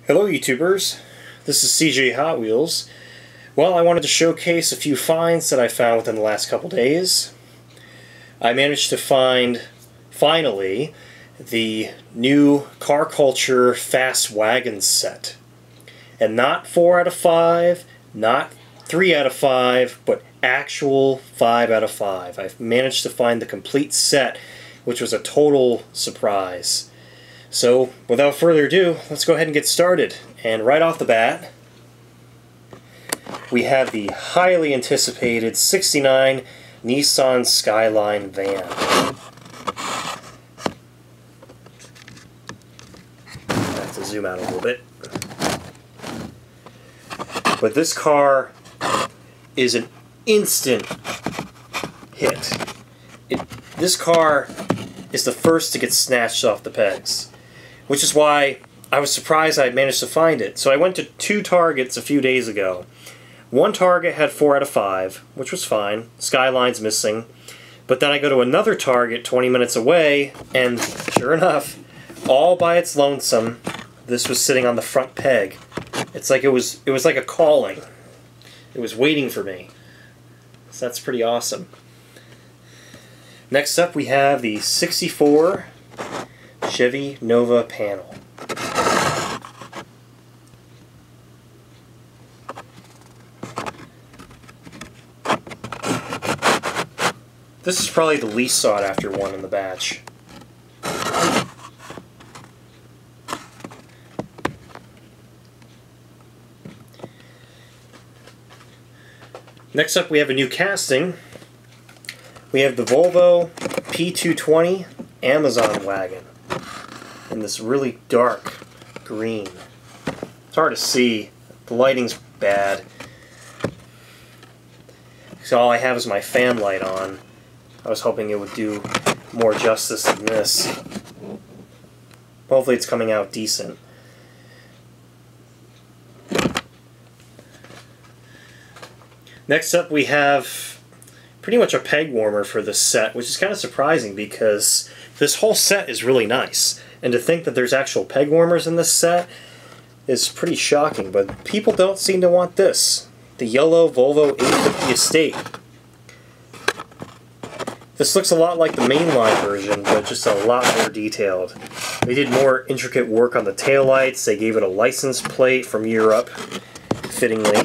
Hello YouTubers, this is CJ Hot Wheels. Well, I wanted to showcase a few finds that I found within the last couple days. I managed to find, finally, the new Car Culture Fast Wagons set. And not 4 out of 5, not 3 out of 5, but actual 5 out of 5. I've managed to find the complete set, which was a total surprise. So, without further ado, let's go ahead and get started. And right off the bat, we have the highly anticipated '69 Nissan Skyline van. I have to zoom out a little bit. But this car is an instant hit. This car is the first to get snatched off the pegs, which is why I was surprised I managed to find it. So I went to 2 Targets a few days ago. One Target had 4 out of 5, which was fine. Skyline's missing. But then I go to another Target 20 minutes away, and sure enough, all by its lonesome, this was sitting on the front peg. It's like it was like a calling. It was waiting for me. So that's pretty awesome. Next up we have the '64 Chevy Nova panel. This is probably the least sought after one in the batch. Next up we have a new casting. We have the Volvo P220 Amazon wagon in this really dark green. It's hard to see. The lighting's bad. So all I have is my fan light on. I was hoping it would do more justice than this. Hopefully it's coming out decent. Next up we have pretty much a peg warmer for this set, which is kind of surprising because this whole set is really nice. And to think that there's actual peg warmers in this set is pretty shocking, but people don't seem to want this. The yellow Volvo 850 Estate. This looks a lot like the mainline version, but just a lot more detailed. They did more intricate work on the taillights. They gave it a license plate from Europe, fittingly.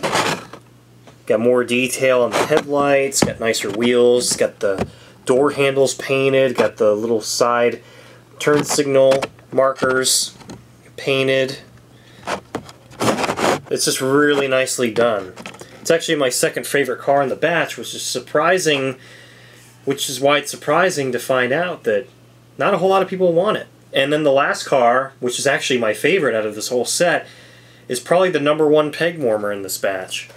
Got more detail on the headlights, got nicer wheels, got the door handles painted, got the little side turn signal markers painted. It's just really nicely done. It's actually my second favorite car in the batch, which is surprising, which is why it's surprising to find out that not a whole lot of people want it. And then the last car, which is actually my favorite out of this whole set, is probably the #1 peg warmer in this batch.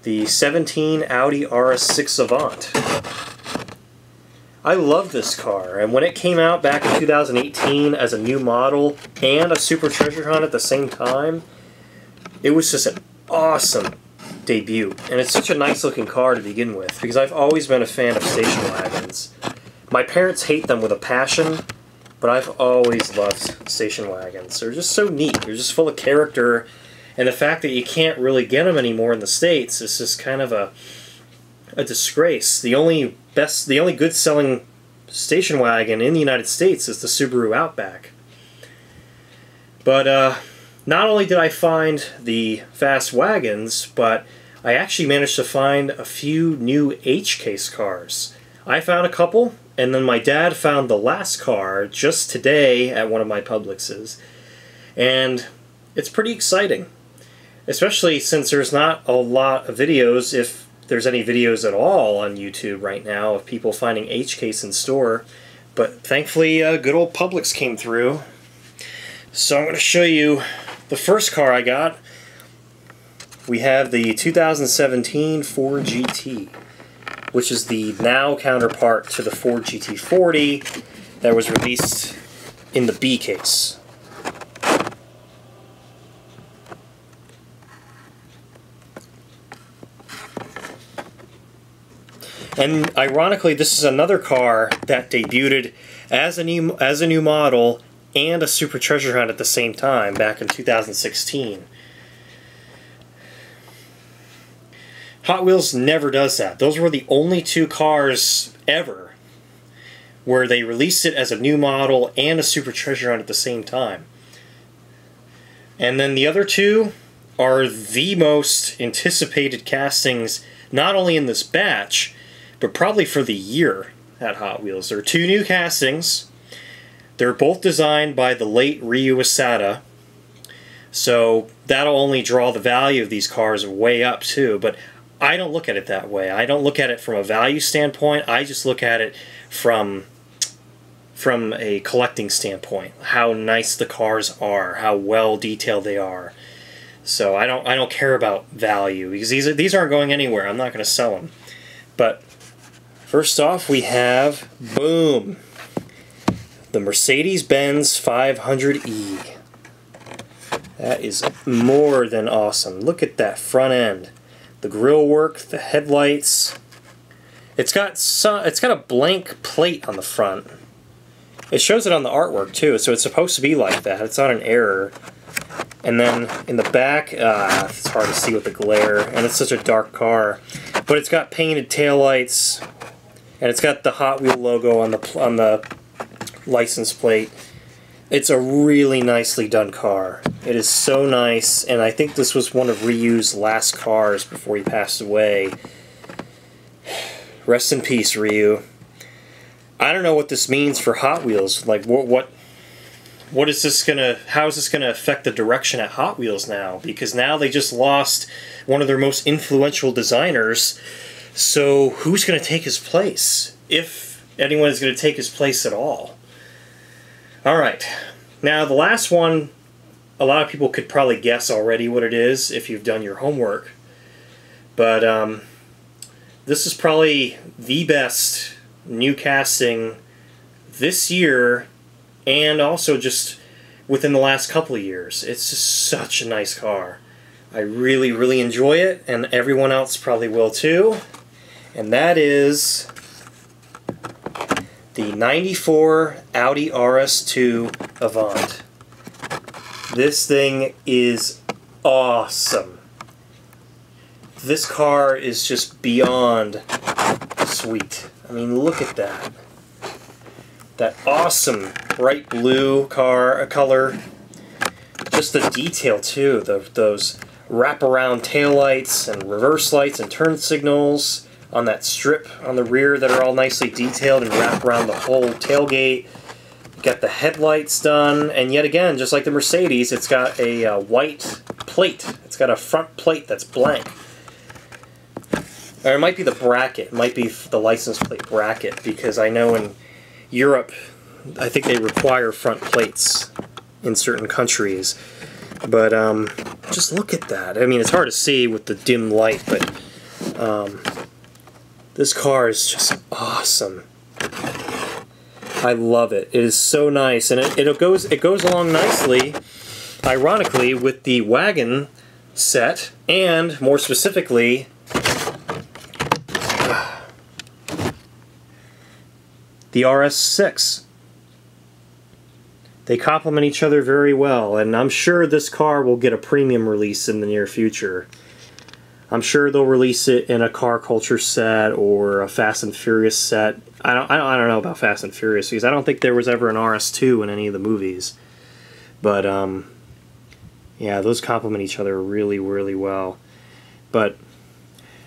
The '17 Audi RS2 Avant. I love this car, and when it came out back in 2018 as a new model and a Super Treasure Hunt at the same time, it was just an awesome debut. And it's such a nice looking car to begin with, because I've always been a fan of station wagons. My parents hate them with a passion, but I've always loved station wagons. They're just so neat. They're just full of character. And the fact that you can't really get them anymore in the States is just kind of a disgrace. The only good selling station wagon in the United States is the Subaru Outback. But not only did I find the fast wagons, but I actually managed to find a few new H-case cars. I found a couple, and then my dad found the last car just today at one of my Publixes. And it's pretty exciting. Especially since there's not a lot of videos, if there's any videos at all on YouTube right now, of people finding H-case in store. But thankfully, good old Publix came through. So I'm going to show you the first car I got. We have the 2017 Ford GT, which is the now counterpart to the Ford GT40 that was released in the B case. And ironically, this is another car that debuted as a new model and a Super Treasure Hunt at the same time back in 2016. Hot Wheels never does that. Those were the only two cars ever where they released it as a new model and a Super Treasure Hunt at the same time. And then the other two are the most anticipated castings, not only in this batch, but probably for the year at Hot Wheels. There are two new castings. They're both designed by the late Ryu Asada, so that'll only draw the value of these cars way up too. But I don't look at it that way. I don't look at it from a value standpoint. I just look at it from a collecting standpoint. How nice the cars are, how well detailed they are. So I don't care about value because these aren't going anywhere. I'm not going to sell them. But first off, we have, boom, the Mercedes-Benz 500e. That is more than awesome. Look at that front end. The grille work, the headlights. It's got a blank plate on the front. It shows it on the artwork too, so it's supposed to be like that. It's not an error. And then in the back, it's hard to see with the glare, and it's such a dark car. But it's got painted taillights, and it's got the Hot Wheel logo on the license plate. It's a really nicely done car. It is so nice, and I think this was one of Ryu's last cars before he passed away. Rest in peace, Ryu. I don't know what this means for Hot Wheels. Like, what is this gonna? How is this gonna affect the direction at Hot Wheels now? Because now they just lost one of their most influential designers. So who's gonna take his place? If anyone is gonna take his place at all. All right. Now the last one, a lot of people could probably guess already what it is if you've done your homework. But this is probably the best new casting this year, and also just within the last couple of years. It's just such a nice car. I really, really enjoy it, and everyone else probably will too. And that is the '94 Audi RS2 Avant. This thing is awesome. This car is just beyond sweet. I mean, look at that. That awesome bright blue color. Just the detail too. Those wraparound taillights and reverse lights and turn signals on that strip on the rear that are all nicely detailed and wrap around the whole tailgate. You got the headlights done, and yet again, just like the Mercedes, it's got a white plate. It's got a front plate that's blank. Or it might be the bracket. It might be the license plate bracket, because I know in Europe, I think they require front plates in certain countries. But just look at that. I mean, it's hard to see with the dim light, but this car is just awesome. I love it. It is so nice, and it goes along nicely, ironically, with the wagon set, and more specifically, the RS6. They complement each other very well, and I'm sure this car will get a premium release in the near future. I'm sure they'll release it in a Car Culture set or a Fast and Furious set. I don't know about Fast and Furious because I don't think there was ever an RS2 in any of the movies. But yeah, those complement each other really, really well. But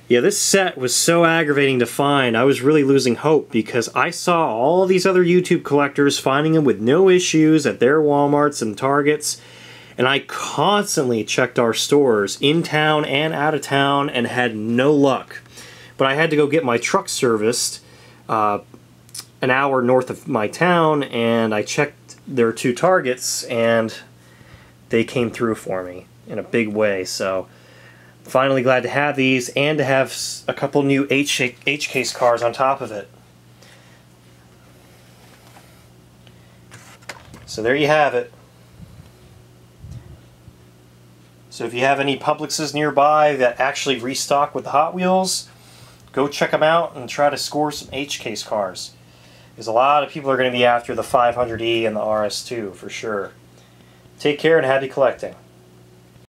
yeah, this set was so aggravating to find. I was really losing hope because I saw all these other YouTube collectors finding them with no issues at their Walmarts and Targets. And I constantly checked our stores in town and out of town and had no luck. But I had to go get my truck serviced an hour north of my town, and I checked their two Targets, and they came through for me in a big way. So finally glad to have these, and to have a couple new H-Case cars on top of it. So there you have it. So if you have any Publixes nearby that actually restock with the Hot Wheels, go check them out and try to score some H-Case cars. because a lot of people are going to be after the 500e and the RS2 for sure. Take care and happy collecting.